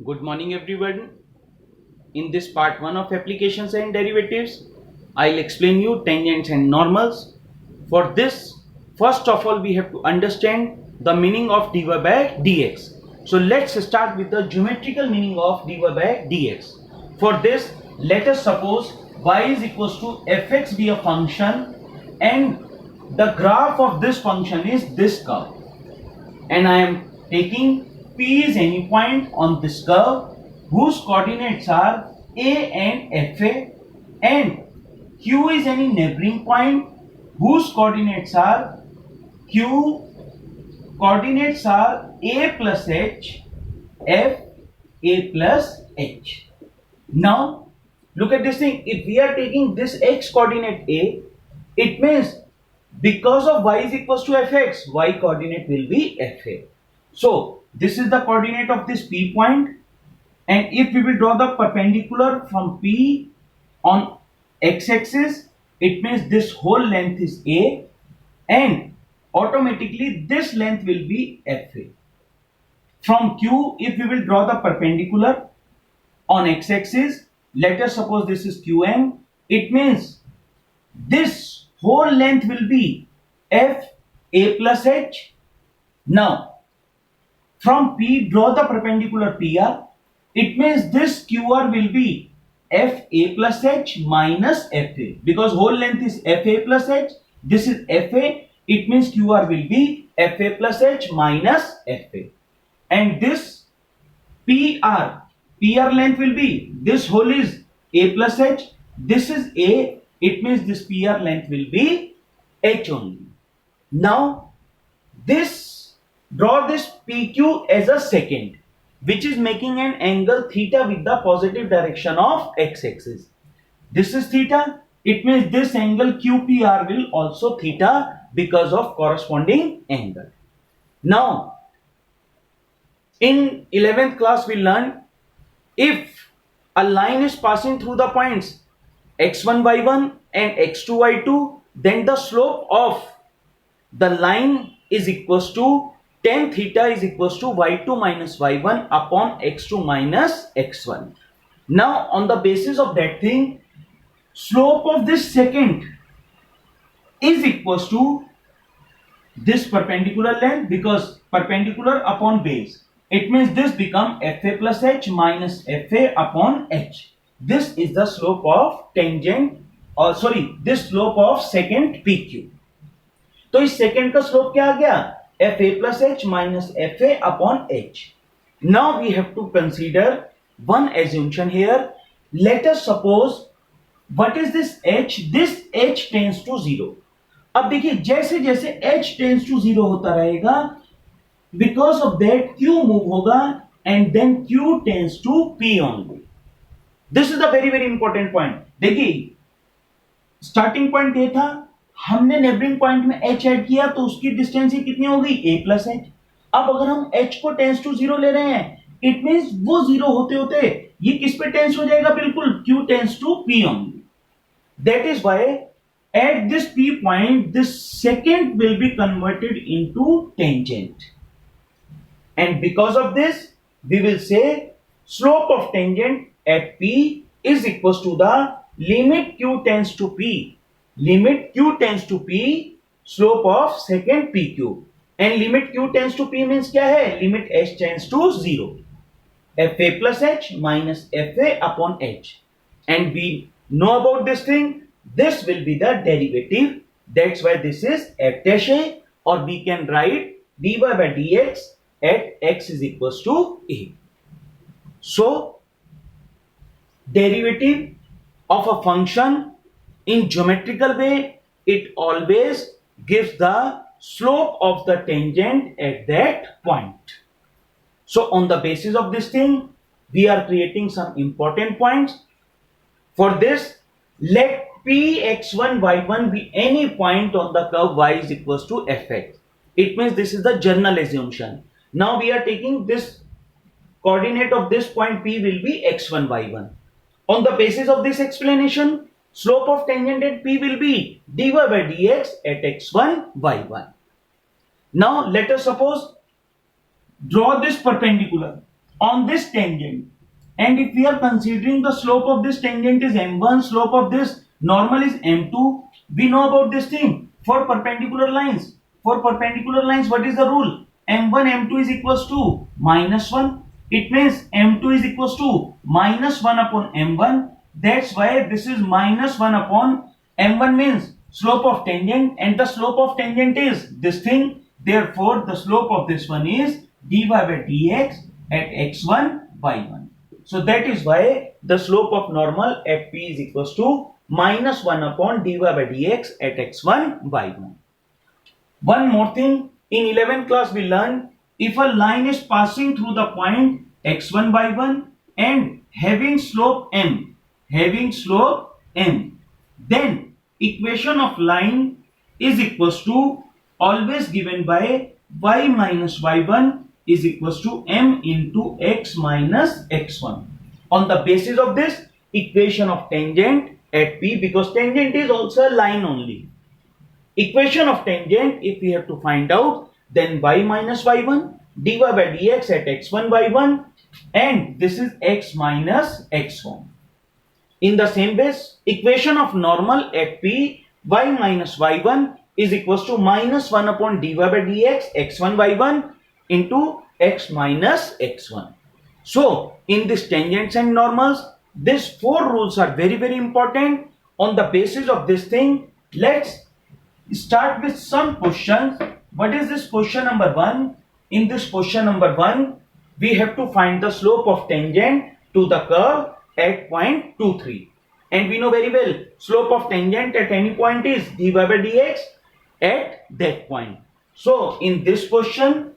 Good morning everyone. In this part 1 of applications and derivatives, I'll explain you tangents and normals. For this, first of all we have to understand the meaning of dy by dx. So let's start with the geometrical meaning of dy by dx. For this, let us suppose y is equals to fx be a function and the graph of this function is this curve, and I am taking P is any point on this curve whose coordinates are A and FA, and Q is any neighboring point whose coordinates are A plus H, F, A plus H. Now look at this thing. If we are taking this x coordinate A, it means because of y is equals to fx, y coordinate will be fa. So this is the coordinate of this P point, and if we will draw the perpendicular from P on x-axis, it means this whole length is A, and automatically this length will be fa. From Q, if we will draw the perpendicular on x-axis, let us suppose this is qm, it means this whole length will be f a plus h. Now from P, draw the perpendicular PR, it means this QR will be f a plus h minus fa, because whole length is fa plus h, this is fa, it means QR will be fa plus h minus fa, and this PR length will be, this whole is a plus h, this is a, it means this PR length will be h only. Now draw this PQ as a secant, which is making an angle theta with the positive direction of x-axis. This is theta, it means this angle QPR will also theta because of corresponding angle. Now in 11th class we learned, if a line is passing through the points x1 y1 and x2 y2, then the slope of the line is equals to tan theta is equals to y2 minus y1 upon x2 minus x1. Now on the basis of that thing, slope of this secant is equals to this perpendicular length, because perpendicular upon base, it means this become fa plus h minus fa upon h. This is the slope of tangent, or this slope of secant PQ. तो इस second का slope क्या आ गया, f a plus h minus f a upon h. Now we have to consider one assumption here. Let us suppose what is this h tends to zero. अब देखिए जैसे जैसे एच टेंड्स टू जीरो होता रहेगा, because of that q move होगा and then q tends to p only. This is the very very important point. देखिए starting point ये था, हमने नेबरिंग पॉइंट में h ऐड किया तो उसकी डिस्टेंस ही कितनी होगी, a प्लस h. अब अगर हम h को टेंस टू जीरो ले रहे हैं, इट मींस वो जीरो होते होते ये किस पे टेंस हो जाएगा, बिल्कुल q tends to p only. That is why at this p point this second will be converted into tangent, and because of this we will say slope of tangent at p is equals to the limit q tends to p, limit q tends to p, slope of secant pq, and limit q tends to p means क्या है, limit h tends to 0, fa plus h minus fa upon h, and we know about this thing, this will be the derivative. That's why this is f dash a, or we can write dy by dx at x is equals to a. So derivative of a function in geometrical way, it always gives the slope of the tangent at that point. So on the basis of this thing, we are creating some important points. For this, let p x1 y1 be any point on the curve y is equals to fx. It means this is the general assumption. Now we are taking this coordinate of this point p will be x1 y1. On the basis of this explanation, slope of tangent at P will be dy by dx at x1 y1. Now let us suppose draw this perpendicular. on this tangent. And if we are considering the slope of this tangent is m1, slope of this normal is m2, we know about this thing for perpendicular lines. For perpendicular lines, what is the rule? m1 m2 is equals to minus 1. It means m2 is equals to minus 1 upon m1. That's why this is minus 1 upon m1 means slope of tangent, and the slope of tangent is this thing. Therefore, the slope of this one is dy by dx at x1 y1. So that is why the slope of normal at P is equals to minus 1 upon dy by dx at x1 y1. One more thing, in 11th class we learned if a line is passing through the point x1 y1 and having slope m, then equation of line is equals to always given by y minus y1 is equals to m into x minus x1. On the basis of this, equation of tangent at P, because tangent is also a line only. Equation of tangent, if we have to find out, then y minus y1 dy by dx at x1 y1, and this is x minus x1. In the same base, equation of normal at P, y minus y1 is equals to minus 1 upon dy by dx x1 y1 into x minus x1. So, in this tangents and normals, these four rules are very, very important. On the basis of this thing, let's start with some questions. What is this question number 1? In this question number 1, we have to find the slope of tangent to the curve at point 2, 3. And we know very well, slope of tangent at any point is dy by dx at that point. So, in this question,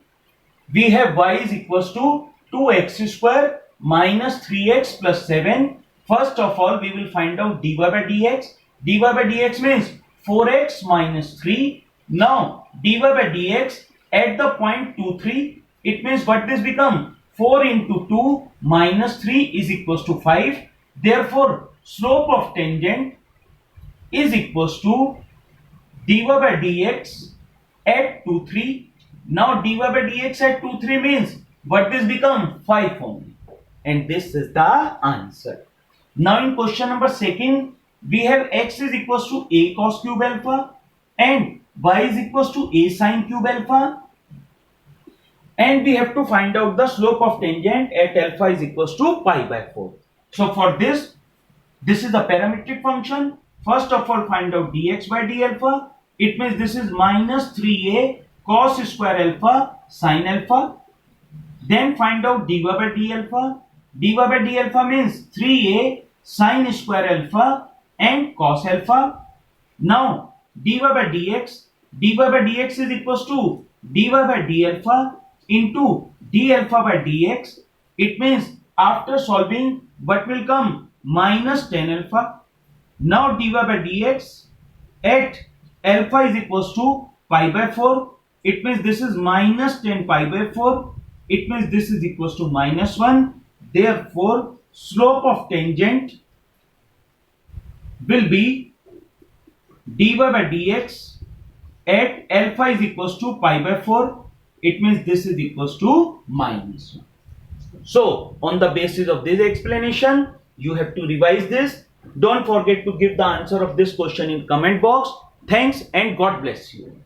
we have y is equals to 2x square minus 3x plus 7. First of all, we will find out dy by dx. dy by dx means 4x minus 3. Now, dy by dx at the point 2, 3, it means what this become? 4 into 2 minus 3 is equals to 5. Therefore, slope of tangent is equals to dy by dx at 2, 3. Now, dy by dx at 2, 3 means what this become? 5 only. And this is the answer. Now, in question number 2, we have x is equals to a cos cube alpha and y is equals to a sin cube alpha. And we have to find out the slope of tangent at alpha is equals to pi by 4. So, for this is a parametric function. First of all, find out dx by d alpha. It means this is minus 3a cos square alpha sin alpha. Then find out dy by d alpha. dy by d alpha means 3a sin square alpha and cos alpha. Now, dy by dx is equals to dy by d alpha into d alpha by dx. It means after solving, what will come? Minus 10 alpha. Now, dy by dx at alpha is equals to pi by 4. It means this is minus 10 pi by 4. It means this is equals to minus 1. Therefore, slope of tangent will be dy by dx at alpha is equals to pi by 4. It means this is equals to minus 1. So, on the basis of this explanation, you have to revise this. Don't forget to give the answer of this question in comment box. Thanks and God bless you.